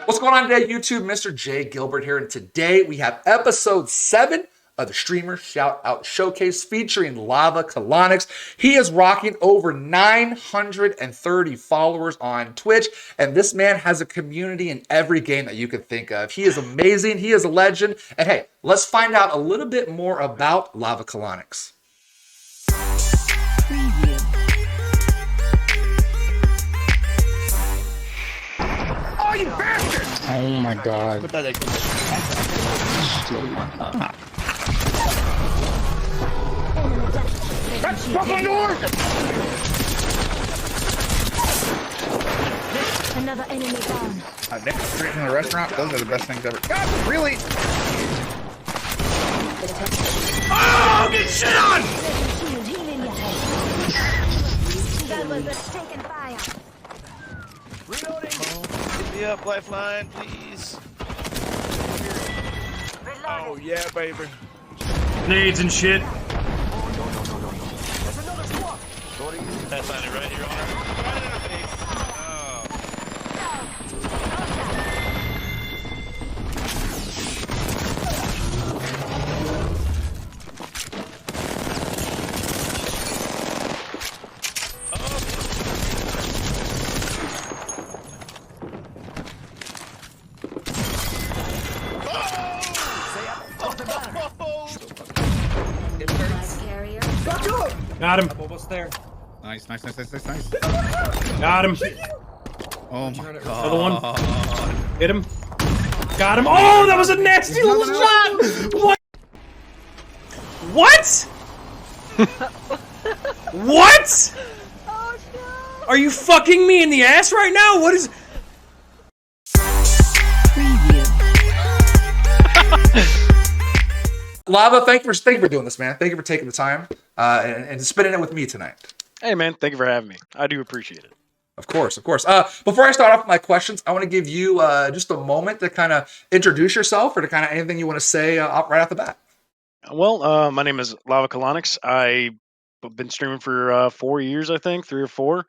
What's going on today, YouTube? MrJGilbert here, and today we have episode 7 of the Streamer Shoutout Showcase featuring Lavacolonix. He is rocking over 930 followers on Twitch, and this man has a community in every game that you could think of. He is amazing. He is a legend. And hey, let's find out a little bit more about Lavacolonix. Oh, you bastard! Oh my god. Put that there. That's fucking door! Another enemy down. Next street in the restaurant, those are the best things ever. God, really? Oh, get shit on! Shield healing your head. That was a taken fire. Reloading. Get me up, lifeline, please. Oh, yeah, baby. Nades and shit. That's on it right here, Honor. Right in the face. Carrier. Got him. Almost there. Nice. Got him. Oh my god. Another one. Hit him. Got him. Oh, that was a nasty little shot. What? What? What? Are you fucking me in the ass right now? What is? Lava, thank you for doing this, man. Thank you for taking the time and spending it with me tonight. Hey man, thank you for having me. I do appreciate it. Of course. Before I start off with my questions, I want to give you just a moment to kind of introduce yourself or to kind of anything you want to say right off the bat. Well, my name is Lavacolonix. I've been streaming for 4 years, I think, 3 or 4.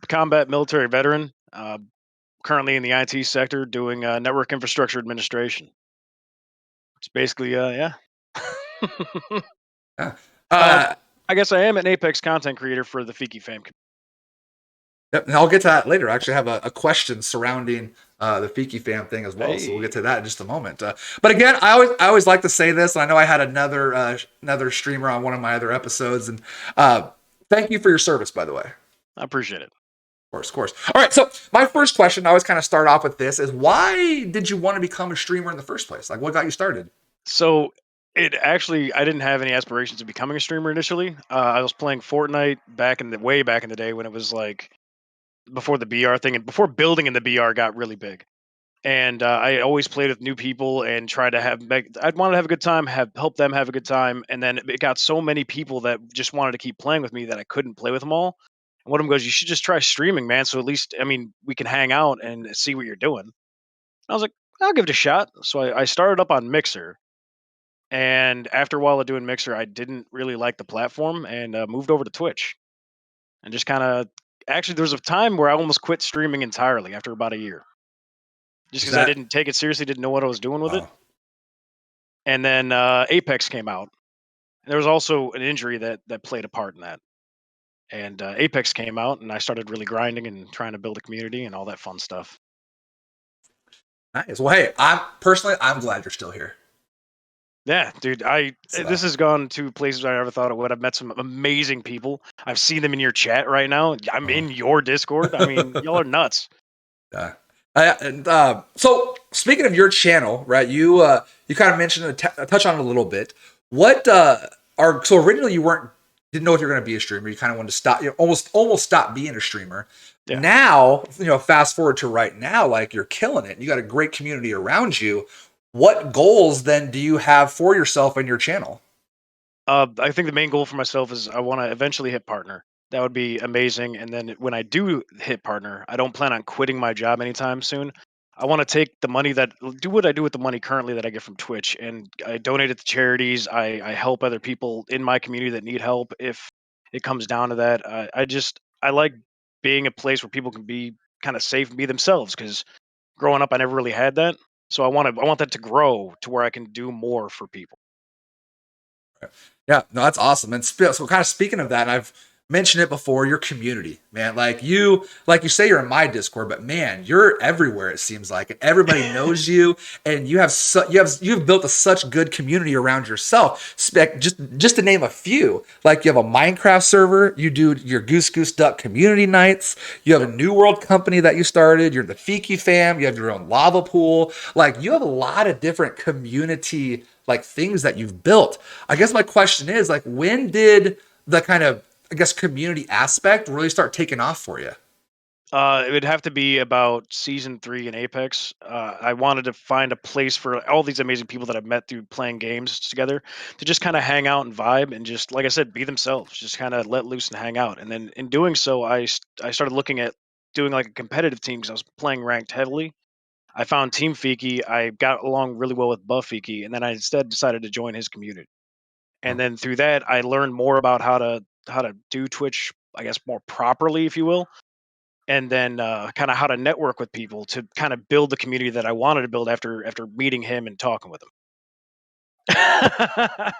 Combat military veteran. Currently in the IT sector doing network infrastructure administration. It's basically, yeah. Yeah. I guess I am an Apex content creator for the Fiki fam community. Yep, and I'll get to that later. I actually have a question surrounding the Fiki fam thing as well, so we'll get to that in just a moment. But again, I always like to say this, and I know I had another streamer on one of my other episodes, and thank you for your service, by the way. I appreciate it. Of course. All right, so my first question, I always kind of start off with this, is why did you want to become a streamer in the first place? Like, what got you started? So I didn't have any aspirations of becoming a streamer initially. I was playing Fortnite way back in the day when it was like before the BR thing and before building in the BR got really big. And I always played with new people and tried to I'd want to have a good time, help them have a good time. And then it got so many people that just wanted to keep playing with me that I couldn't play with them all. And one of them goes, "You should just try streaming, man. So at least, we can hang out and see what you're doing." I was like, "I'll give it a shot." So I started up on Mixer. And after a while of doing Mixer, I didn't really like the platform and moved over to Twitch. And just kind of, actually, there was a time where I almost quit streaming entirely after about a year. Just because I didn't take it seriously, didn't know what I was doing with it. And then Apex came out. And there was also an injury that played a part in that. And Apex came out, and I started really grinding and trying to build a community and all that fun stuff. Nice. Well, hey, I'm glad you're still here. Yeah, dude, this has gone to places I never thought it would. I've met some amazing people. I've seen them in your chat right now. I'm in your Discord. I mean, y'all are nuts. Yeah. So speaking of your channel, right? You kind of mentioned touch on it a little bit. What so originally you didn't know if you were going to be a streamer. You kind of wanted to stop. You almost stop being a streamer. Yeah. Now, fast forward to right now, like you're killing it. You got a great community around you. What goals then do you have for yourself and your channel? I think the main goal for myself is I want to eventually hit partner. That would be amazing. And then when I do hit partner, I don't plan on quitting my job anytime soon. I want to take the money do what I do with the money currently that I get from Twitch, and I donate it to charities. I help other people in my community that need help if it comes down to that. I like being a place where people can be kind of safe and be themselves, because growing up, I never really had that. So I want that to grow to where I can do more for people. Yeah, no, that's awesome. And so kind of speaking of that, I've mentioned it before, your community, man. Like you say you're in my Discord, but man, you're everywhere, it seems like. And everybody knows you, and you've built such good community around yourself. Just to name a few, like you have a Minecraft server, you do your Goose Goose Duck community nights, you have a New World company that you started, you're the Fiki fam, you have your own lava pool. Like you have a lot of different community like things that you've built. I guess my question is like, when did the kind of, I guess, community aspect really start taking off for you? It would have to be about season 3 in Apex. I wanted to find a place for all these amazing people that I've met through playing games together to just kind of hang out and vibe and just, like I said, be themselves, just kind of let loose and hang out. And then in doing so, I started looking at doing like a competitive team because I was playing ranked heavily. I found Team Fiki. I got along really well with Buff Fiki, and then I instead decided to join his community. And Oh, then through that, I learned more about how to do Twitch, I guess, more properly, if you will, and then kind of how to network with people to kind of build the community that I wanted to build after meeting him and talking with him. How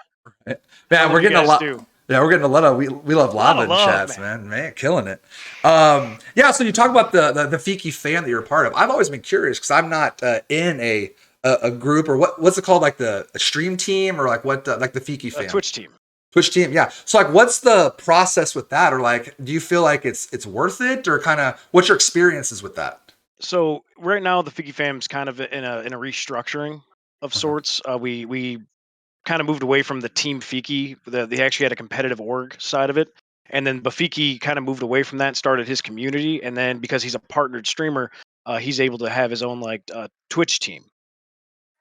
man, did we're you getting a guys lot. do? Yeah, we're getting a lot of we love A lot lava of in love, chats, man. man, killing it. Yeah, so you talk about the Fiki fan that you're a part of. I've always been curious because I'm not in a group or what's it called, like a stream team or like what like the Fiki A fan. Twitch team. Twitch team, yeah. So like, what's the process with that, or like, do you feel like it's worth it, or kind of what's your experiences with that? So right now, the Figgy fam's kind of in a restructuring of Uh-huh. sorts. We kind of moved away from the Team Fiki. They actually had a competitive org side of it. And then Bafiki kind of moved away from that and started his community. And then because he's a partnered streamer, he's able to have his own like Twitch team.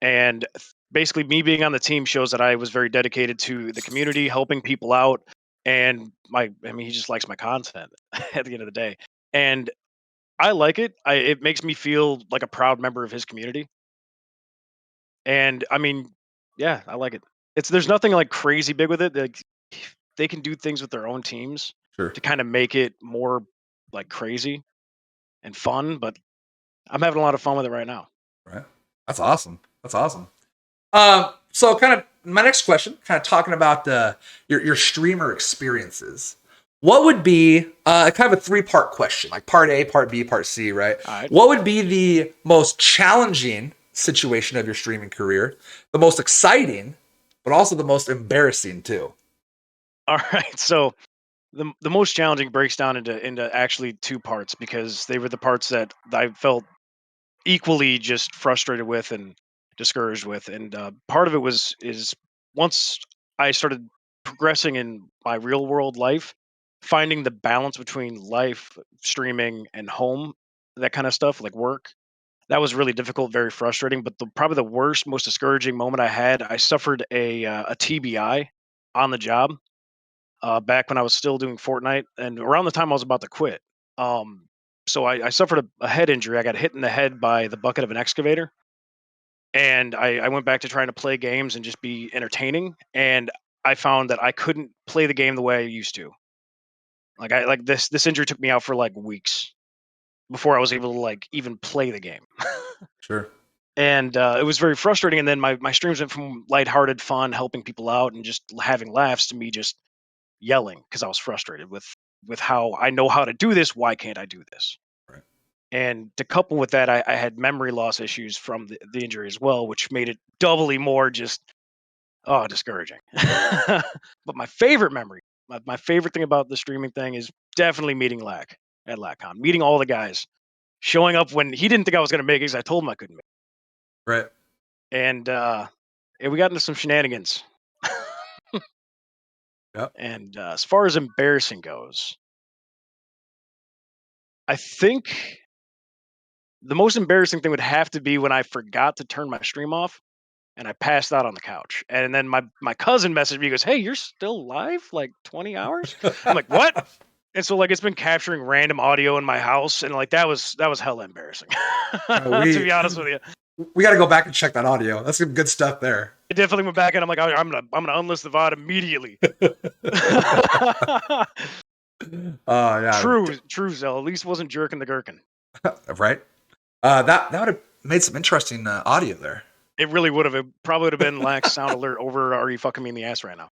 And basically, me being on the team shows that I was very dedicated to the community, helping people out. And I mean, he just likes my content at the end of the day. And I like it. It makes me feel like a proud member of his community. And I mean, yeah, I like it. There's nothing like crazy big with it. Like they can do things with their own teams Sure. to kind of make it more like crazy and fun, but I'm having a lot of fun with it right now. Right. That's awesome. That's awesome. So kind of my next question, kind of talking about your streamer experiences. What would be kind of a 3-part question, like part A, part B, part C, right? All right. What would be the most challenging situation of your streaming career, the most exciting, but also the most embarrassing too? All right. So the most challenging breaks down into actually 2 parts because they were the parts that I felt equally just frustrated with and discouraged with. And part of it is once I started progressing in my real world life, finding the balance between life, streaming, and home, that kind of stuff, like work. That was really difficult, very frustrating. But probably the worst, most discouraging moment I had, I suffered a TBI on the job back when I was still doing Fortnite, and around the time I was about to quit. So I suffered a head injury. I got hit in the head by the bucket of an excavator, and I went back to trying to play games and just be entertaining. And I found that I couldn't play the game the way I used to. Like this injury took me out for like weeks before I was able to like even play the game. Sure. And it was very frustrating. And then my streams went from lighthearted fun, helping people out, and just having laughs to me just yelling because I was frustrated with how I know how to do this. Why can't I do this? Right. And to couple with that, I had memory loss issues from the injury as well, which made it doubly more just discouraging. But my favorite memory, my favorite thing about the streaming thing is definitely meeting Lack at LACCon, meeting all the guys, showing up when he didn't think I was going to make it because I told him I couldn't make Right. it. And we got into some shenanigans. Yep. And as far as embarrassing goes, I think the most embarrassing thing would have to be when I forgot to turn my stream off and I passed out on the couch. And then my cousin messaged me, he goes, "Hey, you're still live? Like 20 hours?" I'm like, "What?" And so like it's been capturing random audio in my house, and like that was hella embarrassing. To we be honest with you. we got to go back and check that audio. That's some good stuff there. I definitely went back and I'm like, I'm gonna unlist the VOD immediately. Oh yeah. True, Zell. At least wasn't jerking the gherkin. Right. That would have made some interesting audio there. It really would have. It probably would have been lax sound alert over. Are you fucking me in the ass right now?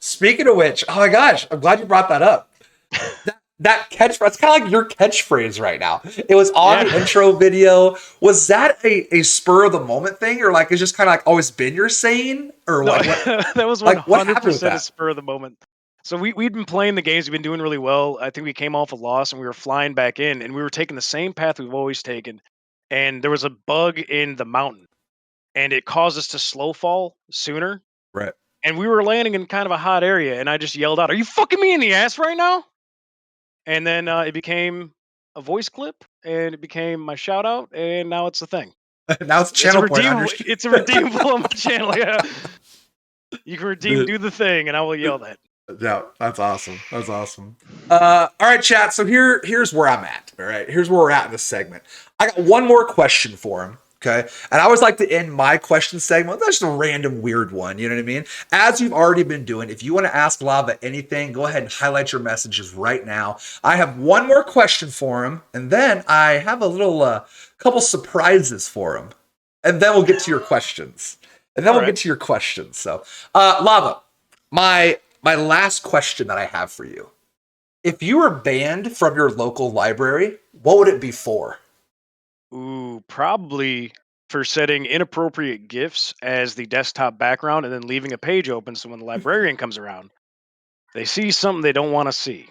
Speaking of which, oh my gosh, I'm glad you brought that up. That catchphrase, it's kind of like your catchphrase right now. It was on the intro video. Was that a spur of the moment thing, or like it's just kind of like always been your saying, or No, like what? that was Like, what happened with 100% a that? spur of the moment. So we'd been playing the games. We've been doing really well. I think we came off a loss and we were flying back in, and we were taking the same path we've always taken. And there was a bug in the mountain, and it caused us to slow fall sooner. Right. And we were landing in kind of a hot area, and I just yelled out, "Are you fucking me in the ass right now?" And then it became a voice clip, and it became my shout out, and now it's a thing. Now it's a channel point on your It's a redeemable on my channel. Yeah, you can redeem, do the thing, and I will yell that. Yeah, that's awesome. That's awesome. All right, chat. So here's where I'm at. All right, here's where we're at in this segment. I got one more question for him. Okay, and I always like to end my question segment. That's just a random weird one. You know what I mean? As you've already been doing, if you want to ask Lava anything, go ahead and highlight your messages right now. I have one more question for him, and then I have a little couple surprises for him, and then we'll get to your questions. So, Lava, my last question that I have for you. If you were banned from your local library, what would it be for? Ooh, probably for setting inappropriate GIFs as the desktop background and then leaving a page open so when the librarian comes around, they see something they don't want to see.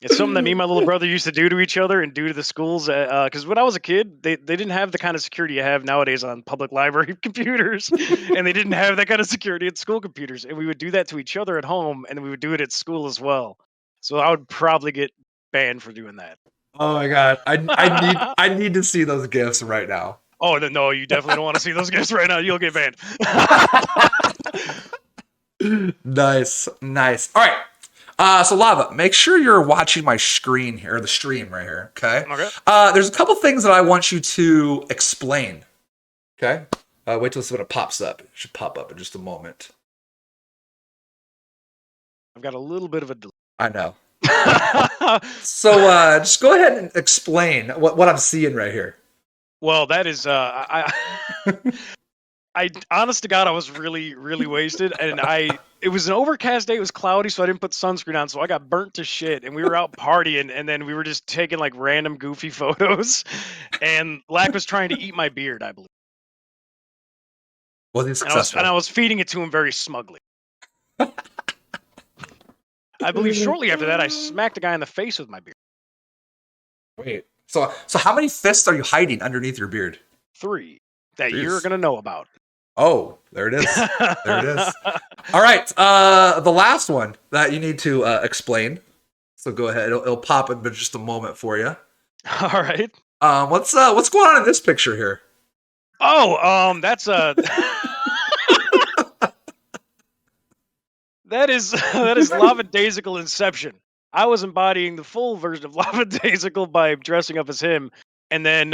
It's something that me and my little brother used to do to each other and do to the schools. Because when I was a kid, they didn't have the kind of security you have nowadays on public library computers. And they didn't have that kind of security at school computers. And we would do that to each other at home, and we would do it at school as well. So I would probably get banned for doing that. Oh my god, I need to see those gifs right now. Oh no, you definitely don't want to see those guys right now. You'll get banned. Nice. All right. So Lava, make sure you're watching my screen here, or the stream right here. Okay. Okay. There's a couple things that I want you to explain. Okay. Wait till this when it pops up. It should pop up in just a moment. I've got a little bit of a delay. I know. So just go ahead and explain what I'm seeing right here. Well, that is I honest to God, I was really, really wasted, and it was an overcast day. It was cloudy, so I didn't put sunscreen on, so I got burnt to shit. And we were out partying, and then we were just taking like random goofy photos. And Lack was trying to eat my beard, I believe. Was he successful? And I was feeding it to him very smugly. I believe shortly after that, I smacked a guy in the face with my beard. Wait. So how many fists are you hiding underneath your beard? 3 that Jeez. you're gonna know about. Oh, there it is. There it is. All right. The last one that you need to explain. So go ahead. It'll pop in just a moment for you. All right. What's going on in this picture here? Oh, that's that is Lavadaisical Inception. I was embodying the full version of Lavadaisical by dressing up as him, and then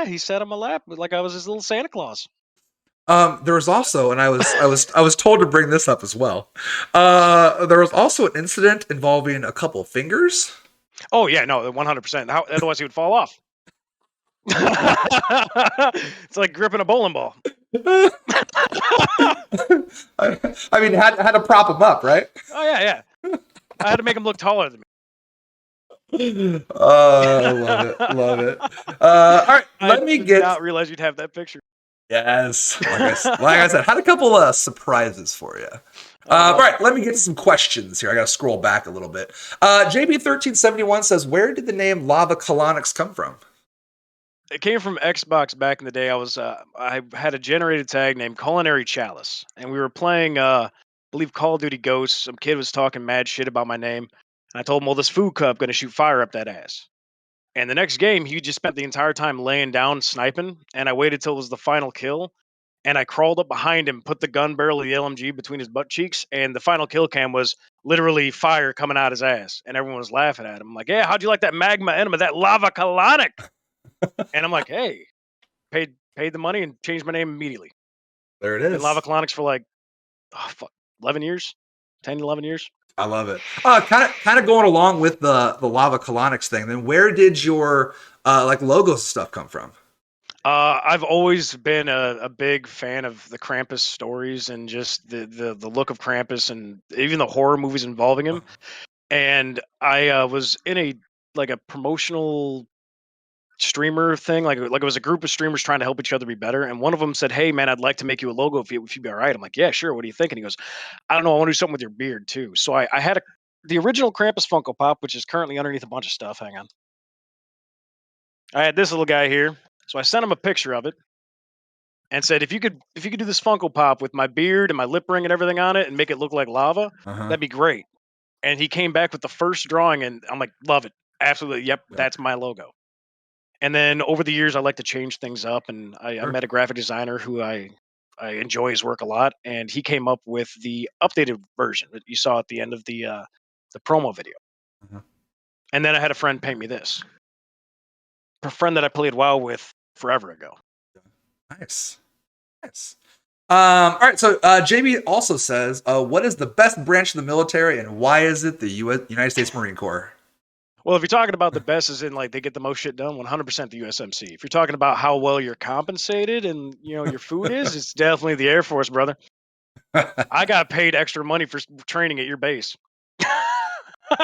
he sat on my lap like I was his little Santa Claus. There was also, and I was told to bring this up as well. There was also an incident involving a couple of fingers. Oh yeah, no, 100%. Otherwise he would fall off. It's like gripping a bowling ball. I mean, had to prop him up, right? Oh yeah. I had to make him look taller than me. Oh, love it. All right, let me get. I did not realize you'd have that picture. Yes, like I said, had a couple of surprises for you. All right, let me get to some questions here. I got to scroll back a little bit. JB1371 says, "Where did the name Lavacolonix come from?" It came from Xbox back in the day. I had a generated tag named Culinary Chalice, and we were playing, I believe, Call of Duty Ghosts. Some kid was talking mad shit about my name, and I told him, "Well, this food cup gonna shoot fire up that ass." And the next game, he just spent the entire time laying down sniping, and I waited till it was the final kill, and I crawled up behind him, put the gun barrel of the LMG between his butt cheeks, and the final kill cam was literally fire coming out his ass, and everyone was laughing at him. I'm like, "Yeah, how'd you like that magma enema, that Lavacolonix?" And I'm like, "Hey, paid the money and changed my name immediately." There it is. And Lavacolonix for like, 11 years, 10, 11 years. I love it. Kind of going along with the Lavacolonix thing. Then where did your like logo stuff come from? I've always been a big fan of the Krampus stories and just the look of Krampus and even the horror movies involving him. And I was in a promotional streamer thing, like it was a group of streamers trying to help each other be better. And one of them said, "Hey man, I'd like to make you a logo if you'd be all right." I'm like, "Yeah, sure. What do you think?" And he goes, "I don't know. I want to do something with your beard too." So I had the original Krampus Funko Pop, which is currently underneath a bunch of stuff. Hang on. I had this little guy here. So I sent him a picture of it and said, if you could do this Funko Pop with my beard and my lip ring and everything on it and make it look like lava, Uh-huh. that'd be great. And he came back with the first drawing, and I'm like, love it, absolutely, yep, Yeah. that's my logo. And then over the years, I like to change things up, and I Sure. met a graphic designer who I enjoy his work a lot, and he came up with the updated version that you saw at the end of the promo video. Uh-huh. And then I had a friend paint me this, a friend that I played WoW with forever ago. Nice. Nice. All right. So JB also says, what is the best branch of the military and why is it the United States Marine Corps? Well, if you're talking about the best as in like they get the most shit done, 100% the USMC. If you're talking about how well you're compensated and your food is, it's definitely the Air Force, brother. I got paid extra money for training at your base.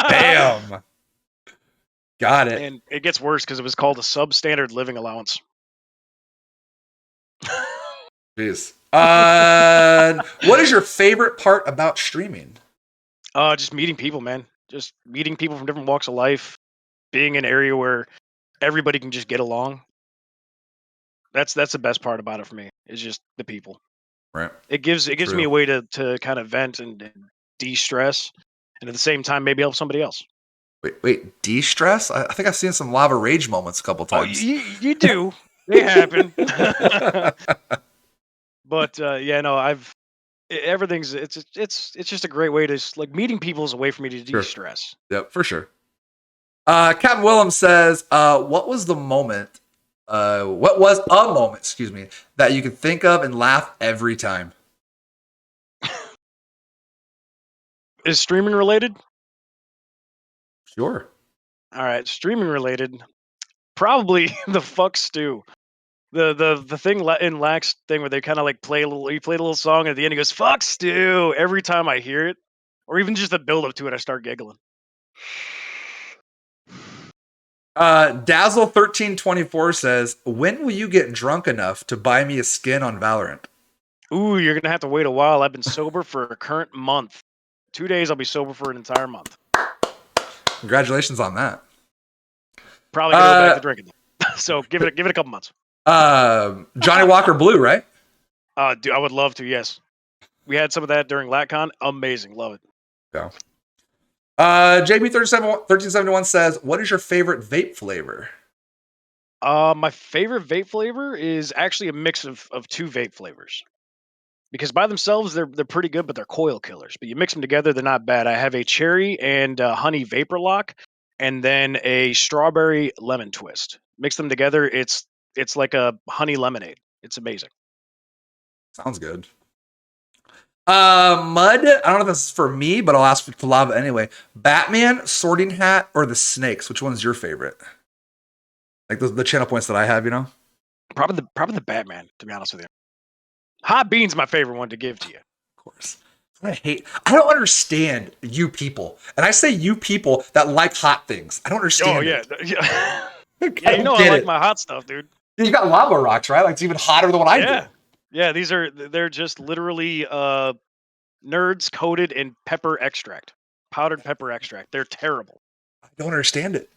Damn. Got it. And it gets worse because it was called a substandard living allowance. Jeez. What is your favorite part about streaming? Just meeting people, man. Just meeting people from different walks of life, being in an area where everybody can just get along. That's the best part about it for me. Is just the people. Right. It gives me a way to kind of vent and de-stress, and at the same time maybe help somebody else. Wait, de-stress? I think I've seen some lava rage moments a couple times. Oh, you do. They happen. But yeah, no, everything's it's just a great way to like meeting people is a way for me to de-stress. Sure. Yep, for sure. Captain Willem says, what was a moment, excuse me, that you could think of and laugh every time? Is streaming related? Sure. All right, streaming related. Probably the fuck stew. The thing in Lax thing where they kind of like play a little song and at the end he goes fuck stew every time I hear it, or even just the build up to it, I start giggling. Dazzle 1324 says, when will you get drunk enough to buy me a skin on Valorant? Ooh, you're gonna have to wait a while. I've been sober for a current month. 2 days I'll be sober for an entire month. Congratulations on that. Probably gonna go back to drinking. So give it a couple months. Johnny Walker Blue, right? Dude, I would love to. Yes, we had some of that during LatCon. Amazing, love it. Go. JB1371 says, what is your favorite vape flavor? My favorite vape flavor is actually a mix of two vape flavors. Because by themselves they're pretty good, but they're coil killers. But you mix them together, they're not bad. I have a cherry and honey vapor lock, and then a strawberry lemon twist. Mix them together, it's like a honey lemonade. It's amazing. Sounds good. Mud, I don't know if this is for me, but I'll ask for Lava anyway. Batman, Sorting Hat, or the Snakes? Which one's your favorite? Like the channel points that I have, you know? Probably the Batman, to be honest with you. Hot Bean's my favorite one to give to you. Of course. I don't understand you people. And I say you people that like hot things. I don't understand. Oh, yeah. Yeah, Yeah, you know I like my hot stuff, dude. You got lava rocks, right? Like it's even hotter than what I do. Yeah, they're just literally nerds coated in pepper extract. Powdered pepper extract. They're terrible. I don't understand it.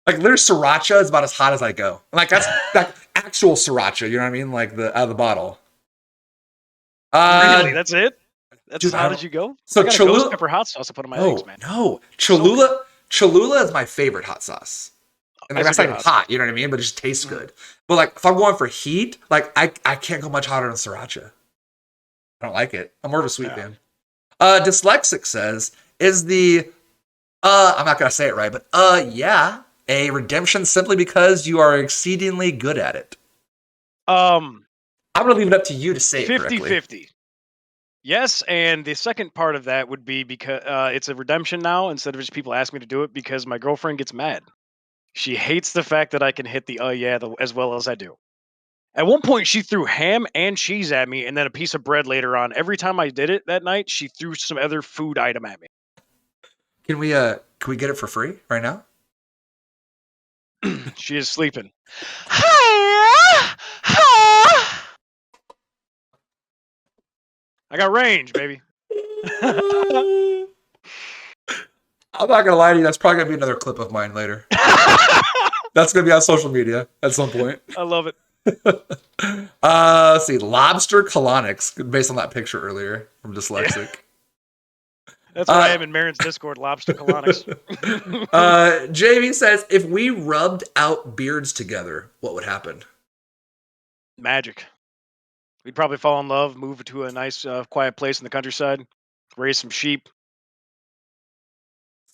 Like there's sriracha is about as hot as I go. Like that's like actual sriracha, you know what I mean? Like the out of the bottle. Really? That's it? That's dude, as hot as you go? So I got Cholula, ghost pepper hot sauce to put on my eggs, man. No. Cholula is my favorite hot sauce. And like, that's not even hot, you know what I mean? But it just tastes good. But like if I'm going for heat, like I can't go much hotter than sriracha. I don't like it. I'm more of a sweet fan. Dyslexic says, is the I'm not gonna say it right, but yeah, a redemption simply because you are exceedingly good at it? I'm gonna leave it up to you to say it correctly. 50-50. Yes, and the second part of that would be because it's a redemption now instead of just people asking me to do it because my girlfriend gets mad. She hates the fact that I can hit the as well as I do. At one point, she threw ham and cheese at me, and then a piece of bread later on. Every time I did it that night, she threw some other food item at me. Can we get it for free right now? She is sleeping. I got range, baby. I'm not gonna lie to you. That's probably gonna be another clip of mine later. That's gonna be on social media at some point. I love it. Let's see, Lobster Colonics, based on that picture earlier from Dyslexic. Yeah. That's what I am in Marin's Discord, Lobster Colonics. Jamie says, if we rubbed out beards together, what would happen? Magic. We'd probably fall in love, move to a nice, quiet place in the countryside, raise some sheep.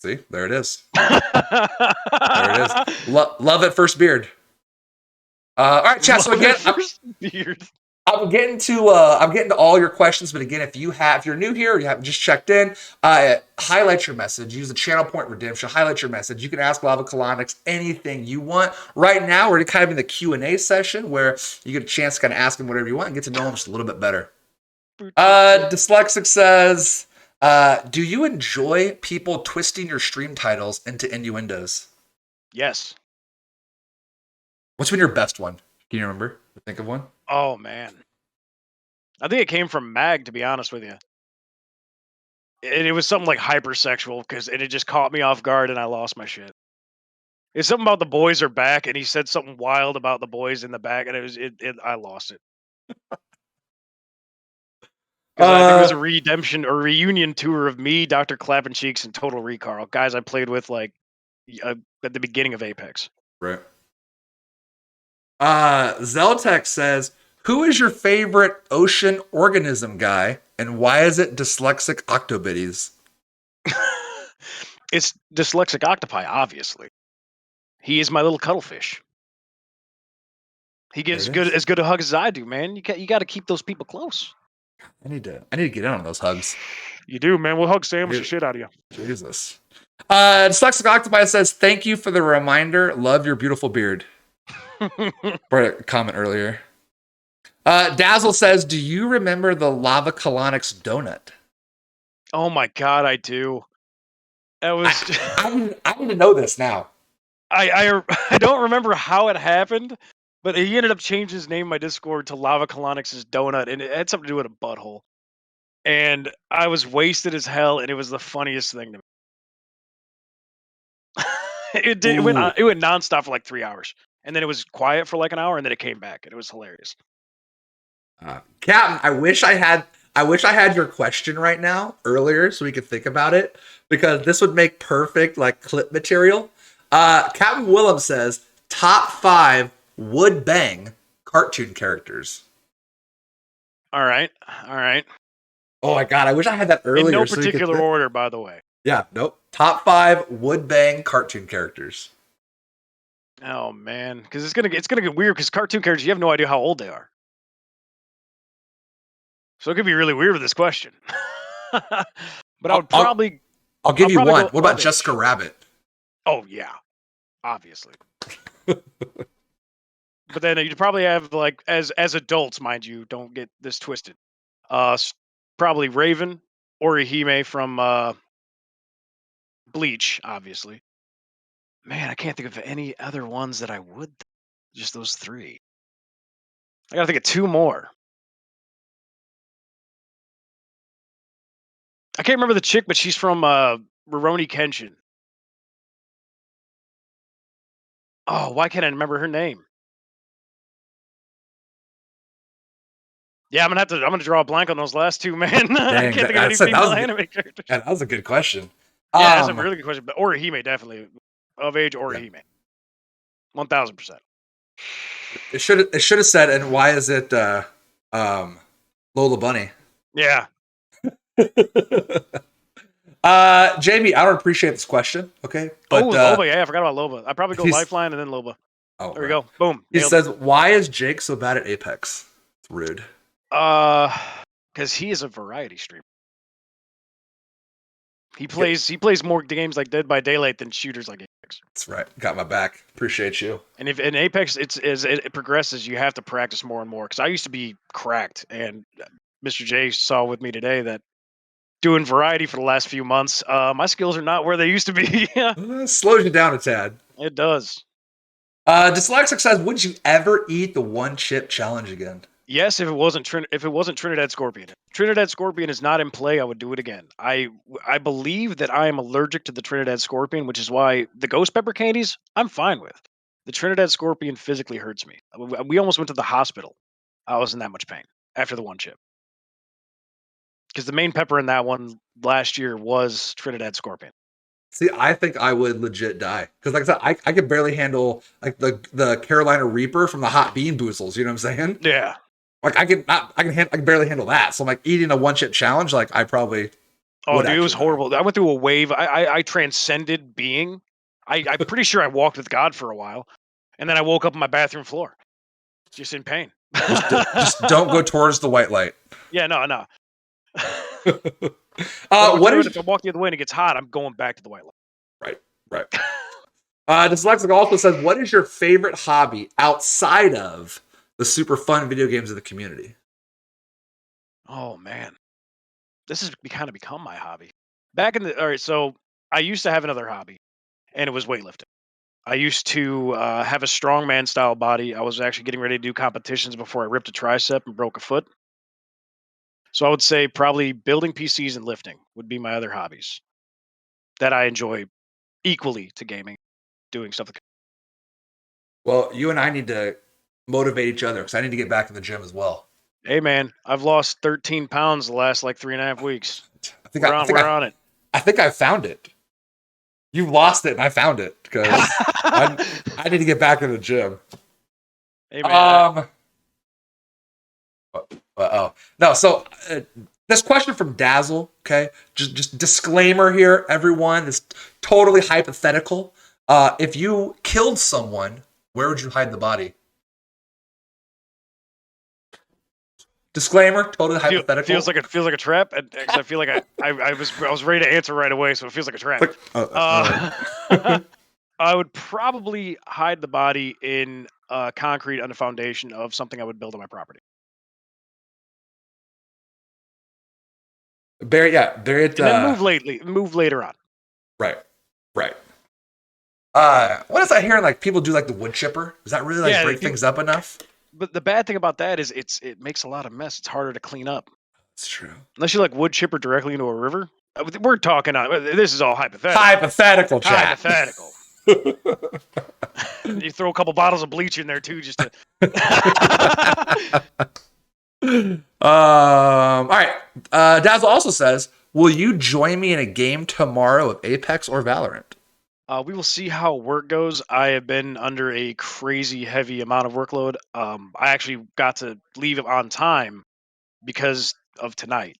See, there it is. There it is. Love at first beard. All right, chat. So again, I'm getting to all your questions, but again, if you're new here, or you haven't just checked in, highlight your message. Use the channel point redemption. Highlight your message. You can ask Lavacolonix anything you want. Right now, we're kind of in the Q&A session where you get a chance to kind of ask him whatever you want and get to know him just a little bit better. Dyslexic says, do you enjoy people twisting your stream titles into innuendos? Yes. What's been your best one? Can you remember? Think of one? Oh, man. I think it came from Mag, to be honest with you. It was something like hypersexual, because it just caught me off guard and I lost my shit. It's something about the boys are back, and he said something wild about the boys in the back, and I lost it. I think it was a redemption or reunion tour of me, Dr. Clappin' Cheeks, and Total Recarl. Guys I played with like at the beginning of Apex. Right. Zeltec says, who is your favorite ocean organism guy, and why is it Dyslexic Octobiddies? It's Dyslexic Octopi, obviously. He is my little cuttlefish. He gives as good a hug as I do, man. You got to keep those people close. I need to get in on those hugs. You do, man. We'll hug sandwich the shit out of you. Jesus. Dyslexic Octopi says, thank you for the reminder. Love your beautiful beard. For a comment earlier. Dazzle says, do you remember the Lavacolonix donut? Oh my god, I do. That was I need to know this now. I don't remember how it happened, but he ended up changing his name in my Discord to Lavacolonix's donut, and it had something to do with a butthole. And I was wasted as hell, and it was the funniest thing to me. It went nonstop for like 3 hours. And then it was quiet for like an hour, and then it came back, and it was hilarious. Captain, I wish I had your question right now earlier so we could think about it, because this would make perfect like clip material. Captain Willem says, top 5 would bang cartoon characters. All right. Oh my god, I wish I had that earlier. In no particular order, by the way. Yeah, nope. Top 5 would bang cartoon characters. Oh man, because it's gonna get weird. Because cartoon characters, you have no idea how old they are, so it could be really weird with this question. But I'll give you one. What about Jessica Rabbit? Oh yeah, obviously. But then you'd probably have like as adults, mind you, don't get this twisted. Probably Raven or Hime from Bleach, obviously. Man, I can't think of any other ones that I would. Just those 3. I gotta think of 2 more. I can't remember the chick, but she's from Rurouni Kenshin. Oh, why can't I remember her name? Yeah, I'm gonna draw a blank on those last 2, man. Dang, I can't think of any female anime characters. Yeah, that was a good question. Yeah, that's a really good question. But Orihime, definitely of age. Orihime, 1000%. It should have said, and why is it Lola Bunny? Yeah. Jamie, I don't appreciate this question. Okay, but Loba, yeah, I forgot about Loba. I probably go Lifeline and then Loba. Oh, there we go. Boom. He says, "Why is Jake so bad at Apex?" It's rude. Because because he is a variety streamer. He plays more games like Dead by Daylight than shooters like Apex. That's right. Got my back. Appreciate you. And if in Apex, as it progresses, you have to practice more and more. Because I used to be cracked, and Mr. J saw with me today that doing variety for the last few months, my skills are not where they used to be. Slows you down a tad. It does. Dyslexic says, would you ever eat the one chip challenge again? Yes, if it wasn't Trinidad Scorpion. If Trinidad Scorpion is not in play, I would do it again. I believe that I am allergic to the Trinidad Scorpion, which is why the ghost pepper candies I'm fine with. The Trinidad Scorpion physically hurts me. We almost went to the hospital. I was in that much pain after the one chip. Because the main pepper in that one last year was Trinidad Scorpion. See, I think I would legit die. Because like I said, I could barely handle like the Carolina Reaper from the hot bean boozles, you know what I'm saying? Yeah. Like I can barely handle that. So I'm like eating a one chip challenge, like I probably dude, it was horrible. I went through a wave. I transcended being. I'm pretty sure I walked with God for a while. And then I woke up on my bathroom floor. Just in pain. just don't go towards the white light. Yeah, no. If I walk the other way and it gets hot, I'm going back to the white light. Right. Dyslexic also says, what is your favorite hobby outside of the super fun video games of the community? Oh man, this has kind of become my hobby. All right, so I used to have another hobby, and it was weightlifting. I used to have a strongman style body. I was actually getting ready to do competitions before I ripped a tricep and broke a foot. So I would say probably building PCs and lifting would be my other hobbies that I enjoy equally to gaming, doing stuff. Well, you and I need to motivate each other because I need to get back in the gym as well. Hey man, I've lost 13 pounds the last like 3.5 weeks. We're on it. I think I found it. You lost it and I found it because I need to get back in the gym. Hey man. No. So this question from Dazzle. Okay, just disclaimer here, everyone. It's totally hypothetical. If you killed someone, where would you hide the body? Disclaimer, totally hypothetical. Feels like a trap. I feel like I was ready to answer right away, so it feels like a trap. I would probably hide the body in concrete on the foundation of something I would build on my property. Bury it. And then move later on. Right. What is I hearing? Like people do like the wood chipper. Does that really break things up enough? But the bad thing about that is it makes a lot of mess. It's harder to clean up. It's true. Unless you like wood chipper directly into a river. We're talking this is all hypothetical. Hypothetical, chat. Hypothetical. You throw a couple bottles of bleach in there too, just to. All right. Dazzle also says, "Will you join me in a game tomorrow of Apex or Valorant?" We will see how work goes. I have been under a crazy heavy amount of workload. I actually got to leave on time because of tonight.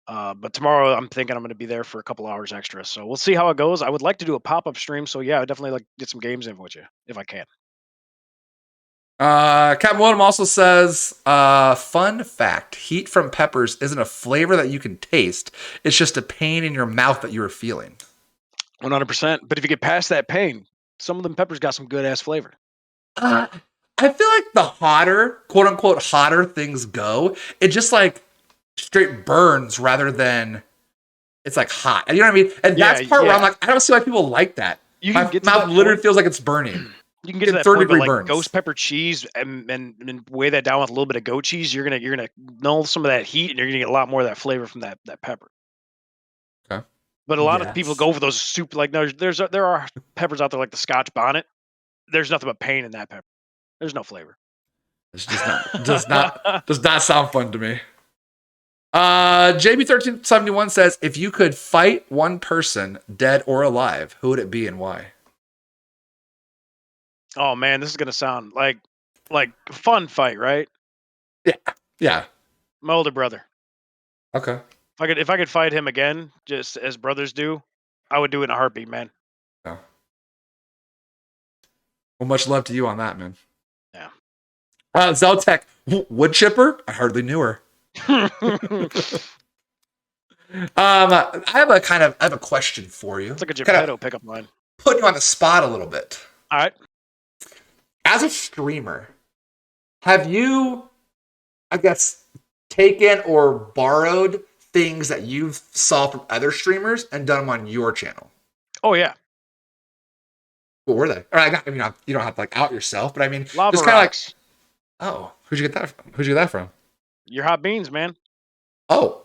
But tomorrow I'm thinking I'm going to be there for a couple hours extra. So we'll see how it goes. I would like to do a pop-up stream. So yeah, I would definitely like to get some games in with you if I can. Captain Willem also says, fun fact, heat from peppers isn't a flavor that you can taste. It's just a pain in your mouth that you're feeling. 100%. But if you get past that pain, some of them peppers got some good ass flavor. I feel like the hotter, quote unquote, hotter things go, it just like straight burns rather than it's like hot. You know what I mean? And that's the part where I'm like, I don't see why people like that. My mouth literally feels like it's burning. You can get to that point, but like ghost pepper cheese and weigh that down with a little bit of goat cheese. You're gonna null some of that heat, and you're gonna get a lot more of that flavor from that pepper. Okay. But a lot of people go for those super like there are peppers out there like the Scotch bonnet. There's nothing but pain in that pepper. There's no flavor. It's just does not sound fun to me. JB1371 says, if you could fight one person, dead or alive, who would it be and why? Oh man, this is gonna sound like fun fight, right? Yeah. My older brother. Okay. If I could fight him again, just as brothers do, I would do it in a heartbeat, man. Yeah. Well, much love to you on that, man. Yeah. Zeltech, wood chipper? I hardly knew her. I have a question for you. It's like a Kind Geppetto of pickup line. putting you on the spot a little bit. All right. As a streamer, have you, I guess, taken or borrowed things that you saw from other streamers and done them on your channel? Oh yeah. What were they? Or I mean, you don't have to like out yourself, but I mean, Lava just kind of like, rocks. oh, who'd you get that from? Who'd you get that from? Your hot beans, man. Oh,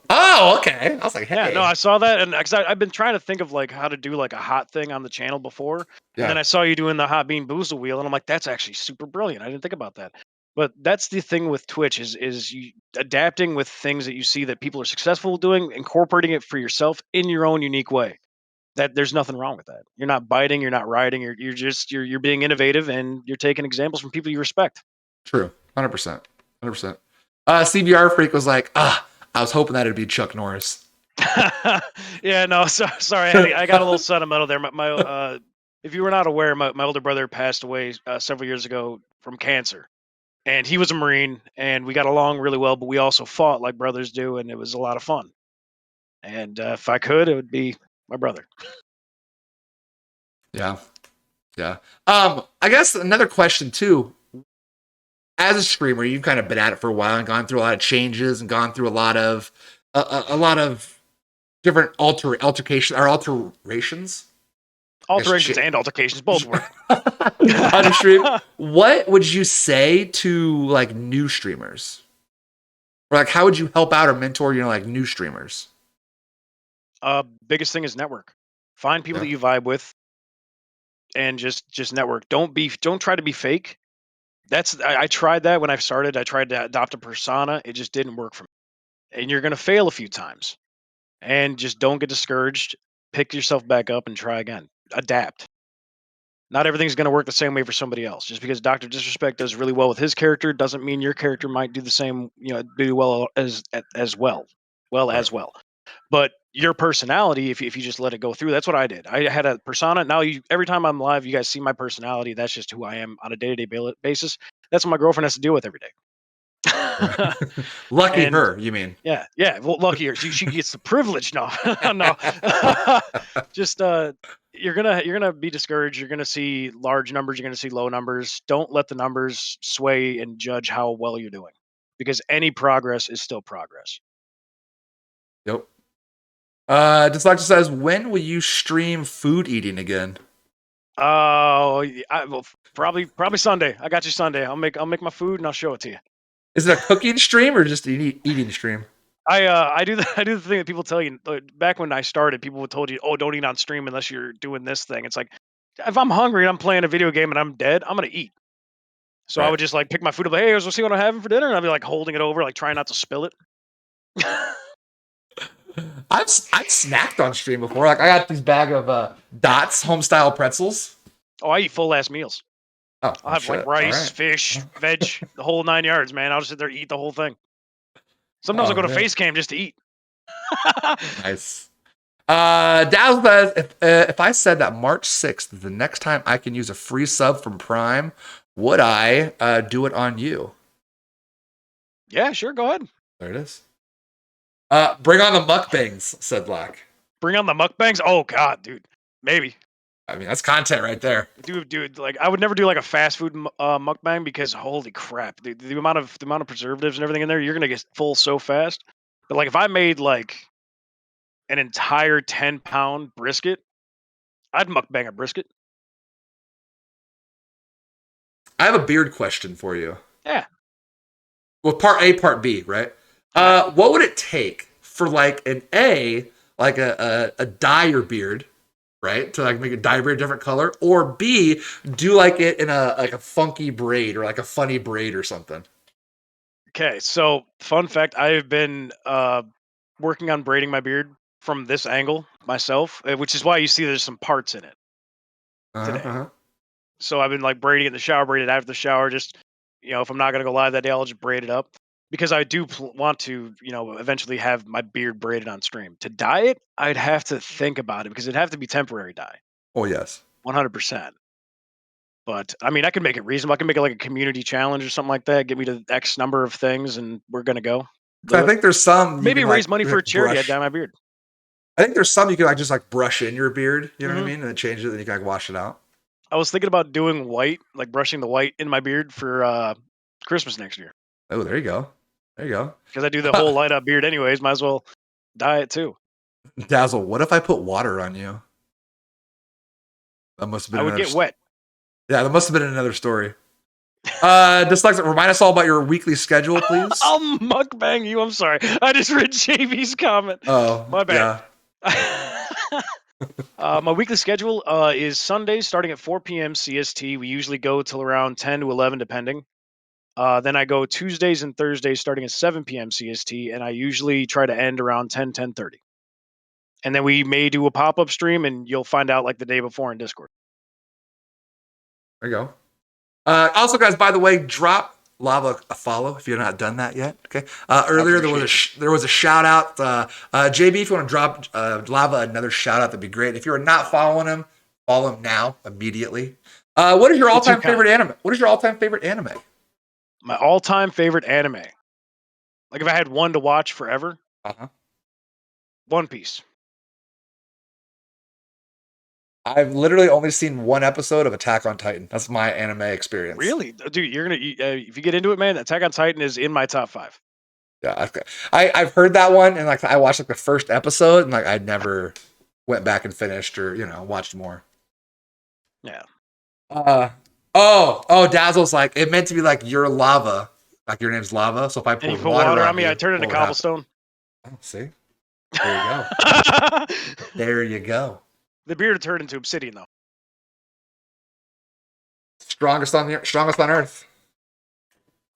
okay. I was like, hey, Yeah, no, I saw that, and because I've been trying to think of like how to do like a hot thing on the channel before, and then yeah, I saw you doing the hot bean boozle wheel, and I'm like, that's actually super brilliant. I didn't think about that. But that's the thing with Twitch is you adapting with things that you see that people are successful doing, incorporating it for yourself in your own unique way. That there's nothing wrong with that. You're not biting, you're not riding, you're just you're being innovative, and you're taking examples from people you respect. true, 100%, 100%. CBR freak was like, I was hoping that it'd be Chuck Norris. Yeah, no, sorry, I got a little sentimental there. If you were not aware, my older brother passed away several years ago from cancer, and he was a Marine, and we got along really well, but we also fought like brothers do, and it was a lot of fun. And if I could, it would be my brother. Yeah, yeah. I guess another question too. As a streamer, you've kind of been at it for a while and gone through a lot of changes and gone through a lot of a lot of different alterations. Alterations and altercations both work. On the stream. What would you say to like new streamers? Or like how would you help out or mentor, like new streamers? Biggest thing is network. Find people Yeah. that you vibe with, and just network. Don't try to be fake. I tried that when I started. I tried to adopt a persona. It just didn't work for me. And you're gonna fail a few times. And just don't get discouraged. Pick yourself back up and try again. Adapt. Not everything's going to work the same way for somebody else. Just because Doctor Disrespect does really well with his character doesn't mean your character might do the same. Do well as well. Well Right. as well. But your personality, if you just let it go through, that's what I did. I had a persona. Now every time I'm live, you guys see my personality. That's just who I am on a day-to-day basis. That's what my girlfriend has to deal with every day. Lucky And her, you mean? yeah. Well, lucky her. She gets the privilege. No, no. Just you're gonna be discouraged. You're gonna see large numbers. You're gonna see low numbers. Don't let the numbers sway and judge how well you're doing, because any progress is still progress. Yep. Dyslexia says, when will you stream food eating again? Oh, well, probably Sunday. I got you Sunday. I'll make my food and I'll show it to you. Is it a cooking stream or just an eating stream? I do the thing that people tell you. Back when I started, people would told you, "Oh, don't eat on stream unless you're doing this thing." It's like, if I'm hungry and I'm playing a video game and I'm dead, I'm gonna eat. So I Right. would just like pick my food up, like, hey, let's see what I'm having for dinner, and I'd be like holding it over, like trying not to spill it. I've snacked on stream before. Like I got this bag of Dots home style pretzels. Oh, I eat full ass meals. Oh, I'll have like shit. rice, All right. fish, veg, the whole 9 yards, man. I'll just sit there and eat the whole thing. Sometimes I'll go to man. face cam just to eat. Nice. Dazzle says, if I said that March 6th is the next time I can use a free sub from Prime, would I do it on you? Yeah, sure, go ahead. There it is. Bring on the mukbangs, said Black. Bring on the mukbangs. Oh god, dude, maybe. I mean, that's content right there. Dude, like I would never do like a fast food mukbang, because holy crap, the amount of preservatives and everything in there, you're gonna get full so fast. But like if I made like an entire 10-pound brisket, I'd mukbang a brisket. I have a beard question for you. Yeah. Well, part A, part B, right? What would it take for like an A, like a dye your beard, right? To like make a dye beard a different color, or B, do like it in a funky braid or like a funny braid or something. Okay, so fun fact, I have been working on braiding my beard from this angle myself, which is why you see there's some parts in it today. Uh-huh. So I've been like braiding it in the shower, braided after the shower. Just if I'm not gonna go live that day, I'll just braid it up, because I do want to eventually have my beard braided on stream. To dye it, I'd have to think about it, because it'd have to be temporary dye, Oh yes. 100%. But I mean, I can make it reasonable. I can make it like a community challenge or something like that. Get me to X number of things, and we're gonna go. I think there's some you maybe can, raise like, money for a charity. brush. I'd dye my beard. I think there's some you can like just like brush in your beard. You know what I Mhm. mean? And then change it, then you can like wash it out. I was thinking about doing white, like brushing the white in my beard for Christmas next year. Oh, there you go. There you go. Because I do the whole light up beard anyways. Might as well dye it too. Dazzle, what if I put water on you? That must have been I would another get wet. Yeah, that must have been another story. Dyslexic, remind us all about your weekly schedule, please. I'll mukbang you. I'm sorry. I just read JB's comment. Oh, My bad. yeah. My weekly schedule is Sundays starting at 4 p.m. CST. We usually go till around 10 to 11, depending. Then I go Tuesdays and Thursdays starting at 7 p.m. CST, and I usually try to end around 10:30. And then we may do a pop-up stream, and you'll find out like the day before in Discord. There you go. Also, guys, by the way, drop Lava a follow if you've not done that yet. Okay. Earlier there was a shout out. JB, if you want to drop Lava another shout out, that'd be great. If you're not following him, follow him now immediately. What is your all-time favorite anime? What is your all-time favorite anime? My all-time favorite anime. Like if I had one to watch forever, One Piece. I've literally only seen one episode of Attack on Titan. That's my anime experience. Really, dude? You're gonna if you get into it, man. Attack on Titan is in my top 5. Yeah, I've heard that one, and like I watched like the first episode, and like I never went back and finished or watched more. Yeah. Dazzle's like, it meant to be like you're lava, like your name's Lava. So if I And you put put water on me, I turn into cobblestone. Oh, see, there you go. There you go. The beard turned into obsidian, though. Strongest on Earth.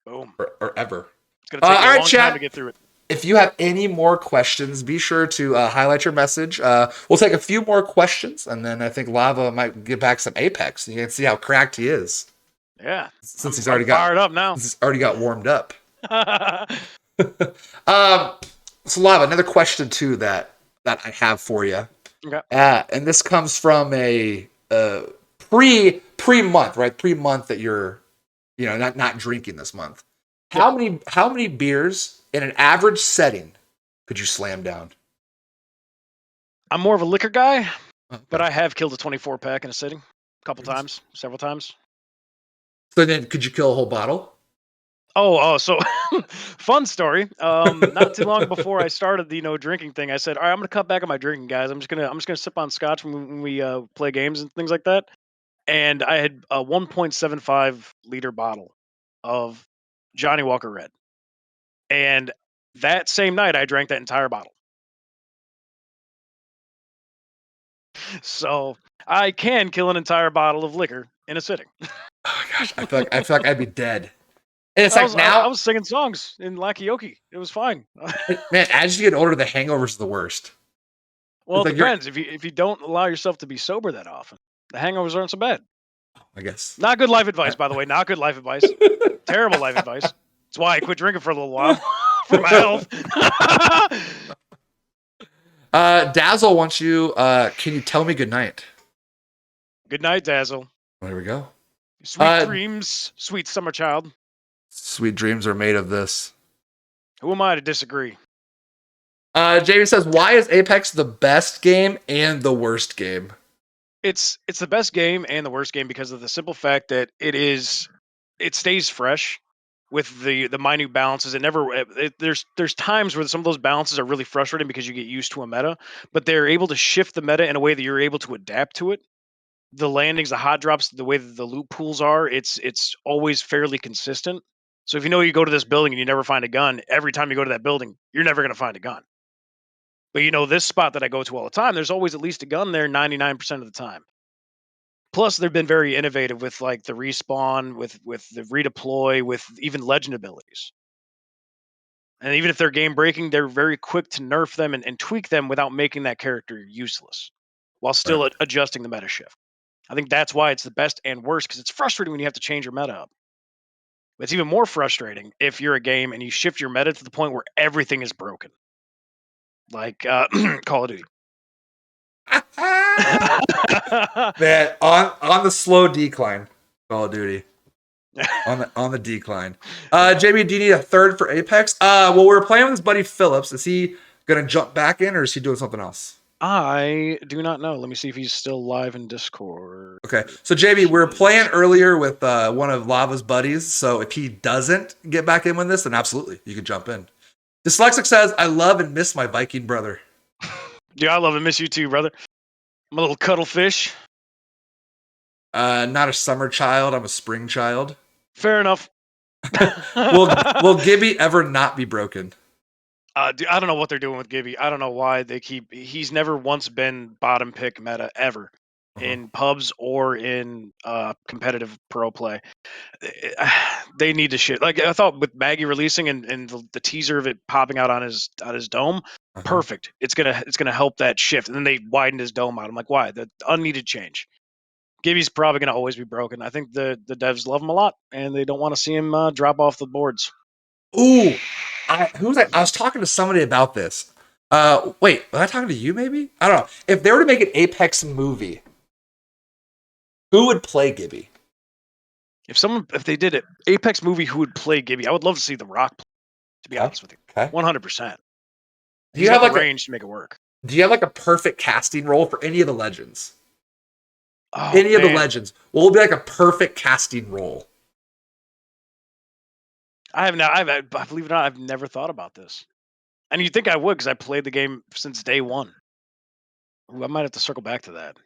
Boom. Or ever. It's gonna take me a long chat. time to get through it. If you have any more questions, be sure to highlight your message. We'll take a few more questions, and then I think Lava might get back some Apex. You can see how cracked he is. Yeah. Since he's I'm already fired up now. Since he's already got warmed up. So Lava, another question too that I have for you. Okay. And this comes from a pre-month, right? Pre-month that you're, not drinking this month. How many beers in an average setting could you slam down? I'm more of a liquor guy, Okay. but I have killed a 24-pack in a sitting a couple times, several times. So then, could you kill a whole bottle? So fun story. Not too long before I started the drinking thing, I said, "All right, I'm gonna cut back on my drinking, guys. I'm just gonna sip on scotch when we play games and things like that." And I had a 1.75 liter bottle of Johnny Walker Red, and that same night I drank that entire bottle. So I can kill an entire bottle of liquor in a sitting. Oh my gosh, I feel like I'd be dead. And it's I like now, I was singing songs in Lakioki. It was fine. man. As you get older, the hangovers are the worst. Well, It's it like you're- depends. If you don't allow yourself to be sober that often, the hangovers aren't so bad. I guess. Not good life advice, by the way. Not good life advice. Terrible life advice. That's why I quit drinking for a little while for my health. Dazzle wants you. Can you tell me goodnight? Good night, Dazzle. There we go. Sweet dreams, sweet summer child. Sweet dreams are made of this. Who am I to disagree? Jamie says, why is Apex the best game and the worst game? It's the best game and the worst game because of the simple fact that it stays fresh with the minute balances. There's times where some of those balances are really frustrating because you get used to a meta, but they're able to shift the meta in a way that you're able to adapt to it. The landings, the hot drops, the way that the loot pools are, it's always fairly consistent. So if you go to this building and you never find a gun, every time you go to that building, you're never going to find a gun. But this spot that I go to all the time, there's always at least a gun there 99% of the time. Plus, they've been very innovative with like the respawn, with the redeploy, with even legend abilities. And even if they're game breaking, they're very quick to nerf them and tweak them without making that character useless, while still adjusting the meta shift. I think that's why it's the best and worst, because it's frustrating when you have to change your meta up. But it's even more frustrating if you're a game and you shift your meta to the point where everything is broken. Like Call of Duty. Man, on the slow decline, Call of Duty. on the decline. JB, do you need a third for Apex? Well, we were playing with his buddy Phillips. Is he gonna jump back in, or is he doing something else? I do not know. Let me see if he's still live in Discord. Okay, so JB, we were playing earlier with one of Lava's buddies. So if he doesn't get back in with this, then absolutely you can jump in. Dyslexic says, "I love and miss my Viking brother." Yeah, I love and miss you too, brother. I'm a little cuddlefish. Not a summer child. I'm a spring child. Fair enough. Will Gibby ever not be broken? Dude, I don't know what they're doing with Gibby. I don't know why they keep. He's never once been bottom pick meta ever in pubs or in competitive pro play. They need to shit. Like I thought with Maggie releasing and the teaser of it popping out on his dome, perfect. It's gonna help that shift. And then they widened his dome out. I'm like, why? The unneeded change. Gibby's probably gonna always be broken. I think the devs love him a lot, and they don't want to see him drop off the boards. Ooh, I was talking to somebody about this. Wait, was I talking to you? Maybe, I don't know. If they were to make an Apex movie, who would play Gibby? If they did an Apex movie, who would play Gibby? I would love to see The Rock play, to be honest with you. Okay. 100%. Do you have like range to make it work? Do you have like a perfect casting role for any of the legends? Oh, any of the legends. What would be like a perfect casting role? I believe it or not, I've never thought about this. And you'd think I would because I played the game since day one. Ooh, I might have to circle back to that.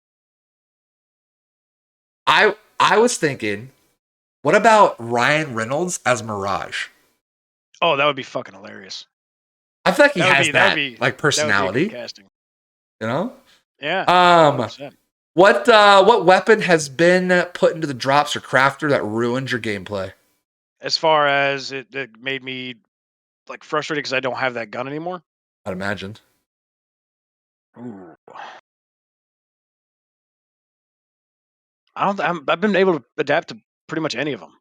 I was thinking, what about Ryan Reynolds as Mirage? Oh, that would be fucking hilarious. I feel like he has that like personality. Casting. You know? Yeah. 100%. What weapon has been put into the drops or crafter that ruined your gameplay? As far as it made me like frustrated because I don't have that gun anymore. I'd imagine. Ooh. I've been able to adapt to pretty much any of them.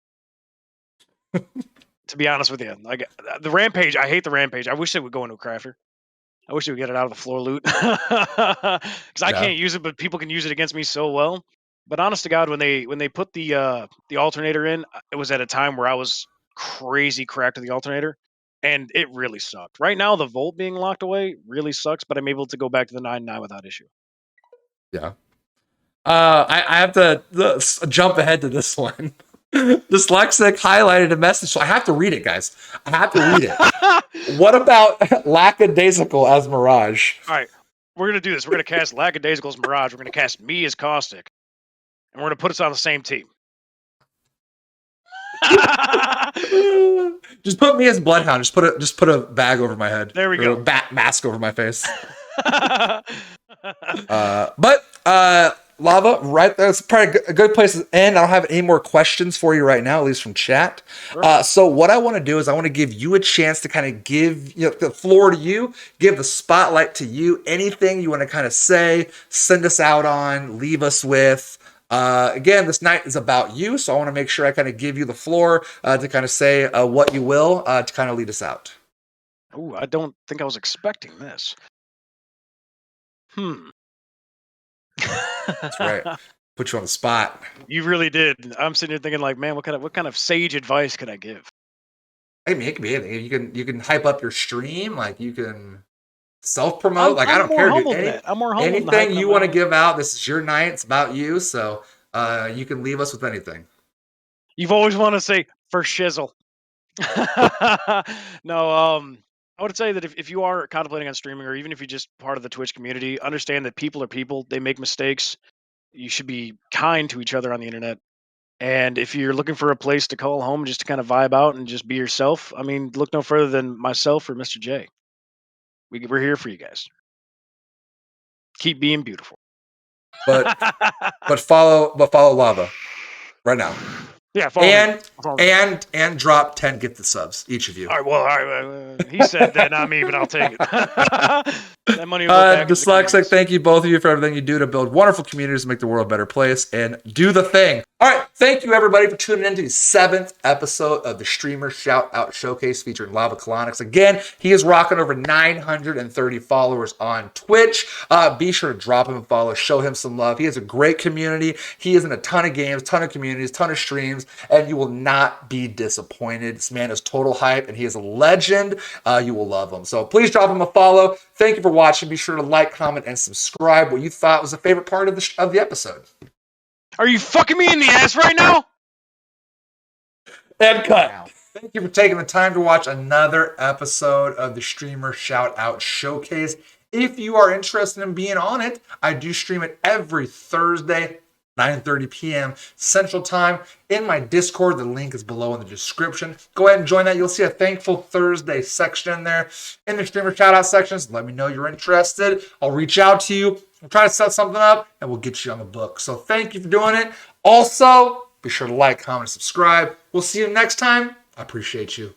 To be honest with you, like the rampage, I hate the rampage. I wish they would go into a crafter. I wish they would get it out of the floor loot because I can't use it, but people can use it against me so well. But honest to God, when they put the alternator in, it was at a time where I was crazy cracked to the alternator, and it really sucked. Right now, the Volt being locked away really sucks, but I'm able to go back to the 9.9 without issue. Yeah. I have to jump ahead to this one. Dyslexic highlighted a message, so I have to read it, guys. I have to read it. What about Lackadaisical as Mirage? All right, we're gonna do this. We're gonna cast Lackadaisical as Mirage. We're gonna cast me as Caustic, and we're gonna put us on the same team. Just put me as Bloodhound. Just put a bag over my head. There we go. A bat mask over my face. Lava, right there. It's probably a good place to end. I don't have any more questions for you right now, at least from chat. So what I want to do is I want to give you a chance to kind of give the floor to you, give the spotlight to you. Anything you want to kind of say, send us out on, leave us with. Again, this night is about you, so I want to make sure I kind of give you the floor to kind of say what you will to kind of lead us out. Ooh, I don't think I was expecting this. That's right. Put you on the spot. You really did. I'm sitting here thinking, like, man, what kind of sage advice could I give? I mean, it can be anything. You can hype up your stream, like you can self promote. Like I don't care, dude. I'm more humble. Anything you want to give out. This is your night. It's about you. So you can leave us with anything. You've always wanted to say for shizzle. No, I would say that if you are contemplating on streaming, or even if you're just part of the Twitch community, understand that people are people. They make mistakes. You should be kind to each other on the internet. And if you're looking for a place to call home just to kind of vibe out and just be yourself, I mean, look no further than myself or Mr. J. We're here for you guys. Keep being beautiful. But follow Lava right now. Yeah, and drop 10 gifted subs, each of you. All right, he said that, not me, but I'll take it. That money will go back Dyslexic, thank you both of you for everything you do to build wonderful communities and make the world a better place. And do the thing. All right, thank you everybody for tuning in to the 7th episode of the Streamer Shout Out Showcase featuring Lavacolonix. Again, he is rocking over 930 followers on Twitch. Be sure to drop him a follow, show him some love. He has a great community. He is in a ton of games, ton of communities, ton of streams, and you will not be disappointed. This man is total hype, and he is a legend. You will love him. So please drop him a follow. Thank you for watching. Be sure to like, comment, and subscribe. What you thought was a favorite part of the episode. Are you fucking me in the ass right now? And cut. Thank you for taking the time to watch another episode of the Streamer Shout Out Showcase. If you are interested in being on it, I do stream it every Thursday, 9:30 p.m. Central Time in my Discord. The link is below in the description. Go ahead and join that. You'll see a Thankful Thursday section in there. In the Streamer Shout Out sections, let me know you're interested. I'll reach out to you. We'll try to set something up, and we'll get you on the book. So thank you for doing it. Also, be sure to like, comment, and subscribe. We'll see you next time. I appreciate you.